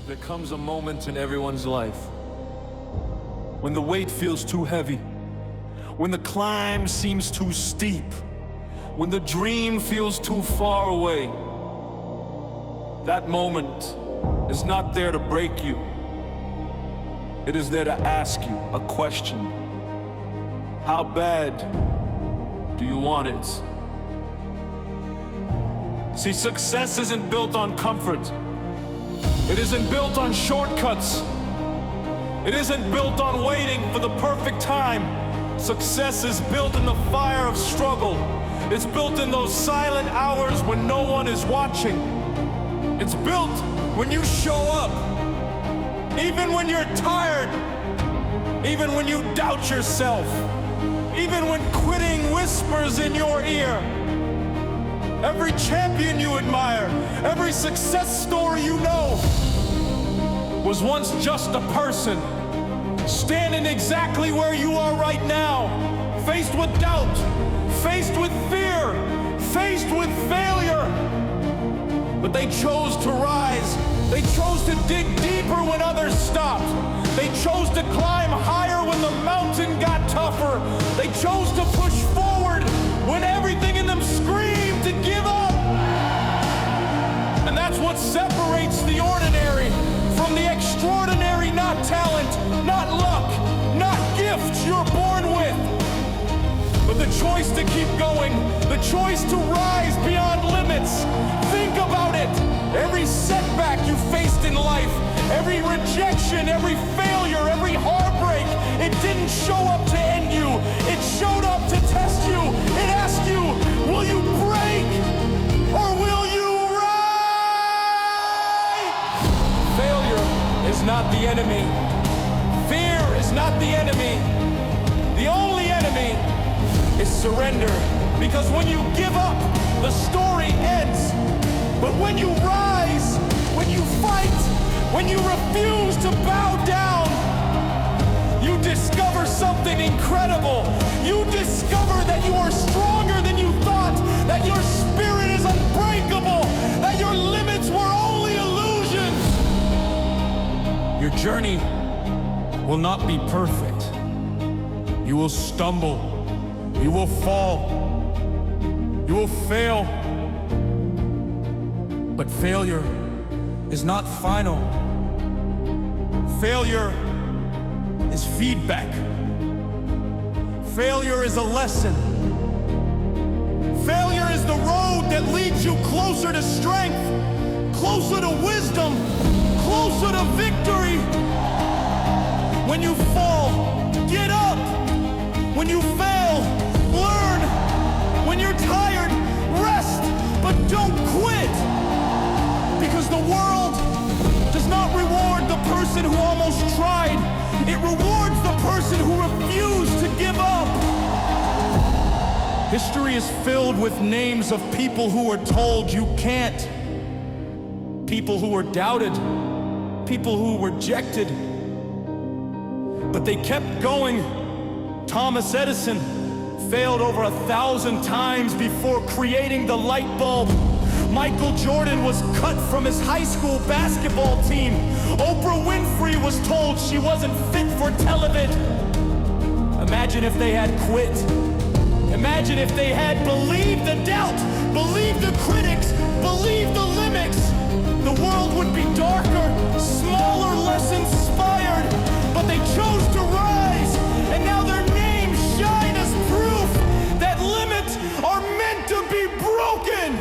There comes a moment in everyone's life when the weight feels too heavy, when the climb seems too steep, when the dream feels too far away. That moment is not there to break you. It is there to ask you a question. How bad do you want it? See, success isn't built on comfort. It isn't built on shortcuts. It isn't built on waiting for the perfect time. Success is built in the fire of struggle. It's built in those silent hours when no one is watching. It's built when you show up, even when you're tired, even when you doubt yourself, even when quitting whispers in your ear. Every champion you admire, every success story you know, was once just a person, standing exactly where you are right now, faced with doubt, faced with fear, faced with failure. But they chose to rise. They chose to dig deeper when others stopped. They chose to climb higher when the mountain got tougher. They chose to push forward when everything in them screamed to give up. And that's what separates the ordinary from the extraordinary. Not talent, not luck, not gifts you're born with, but the choice to keep going, the choice to rise beyond limits. Think about it. Every setback you faced in life, every rejection, every failure, every heartbreak, it didn't show up to end you. It showed up to test you. It asked you, will you break or will you rise? Failure is not the enemy. Fear is not the enemy. The only enemy is surrender. Because when you give up, the story ends. But when you rise, when you fight, when you refuse to bow down, you discover something incredible. You discover that you are stronger than you thought, that your spirit is unbreakable, that your limits were only illusions. Your journey will not be perfect. You will stumble. You will fall. You will fail. But failure is not final. Failure is feedback. Failure is a lesson. Failure is the road that leads you closer to strength, closer to wisdom, closer to victory. When you fall, get up. When you fail, learn. When you're tired, rest, but don't quit. Because the world does not reward the person who almost tried. It rewards the person who refused to give up. History is filled with names of people who were told you can't. People who were doubted. People who were rejected. But they kept going. Thomas Edison failed over 1,000 times before creating the light bulb. Michael Jordan was cut from his high school basketball team. Oprah Winfrey was told she wasn't fit for television. Imagine if they had quit. Imagine if they had believed the doubt, believed the critics, believed the limits. The world would be darker, smaller, less inspired. But they chose to rise, and now their names shine as proof that limits are meant to be broken.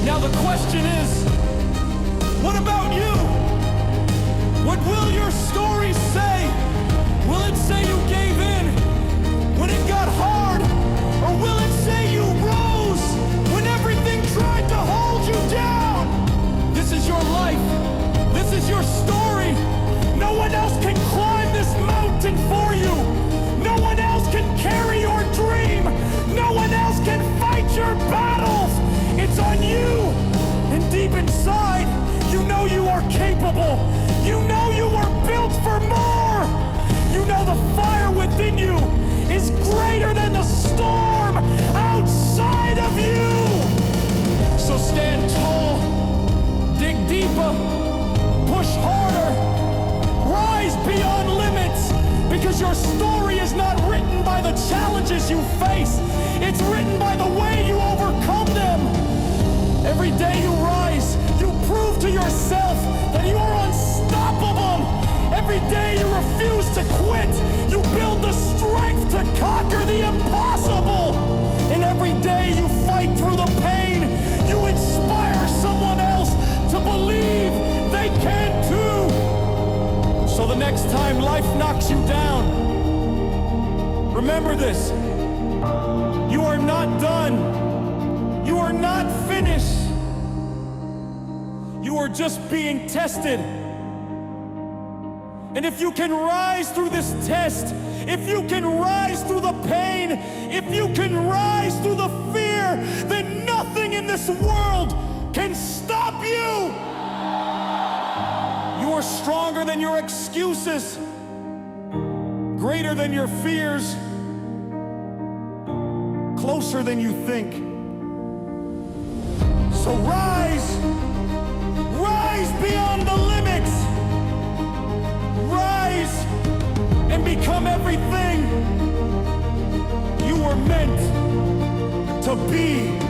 Now the question is, what about you? What will your story say? Will it say you gave in when it got hard? Or will it say you rose when everything tried to hold you down? This is your life. This is your story. No one else can climb this mountain for you. No one else can carry your dream. No one else can fight your battles. It's on you. And deep inside, you know you are capable. You know you were built for more. You know the fire within you is greater than the storm outside of you. So stand tall, dig deeper, push hard. Because your story is not written by the challenges you face. It's written by the way you overcome them. Every day you rise, you prove to yourself that you are unstoppable. Every day you refuse to quit, you build the strength to conquer the impossible. And every day you fight through the pain, you inspire someone else to believe they can too. So the next time life knocks you down, remember this: you are not done. You are not finished. You are just being tested. And if you can rise through this test, if you can rise through the pain, if you can rise through the fear, then nothing in this world can stop you. You are stronger than your excuses, greater than your fears, closer than you think. So rise beyond the limits. Rise and become everything you were meant to be.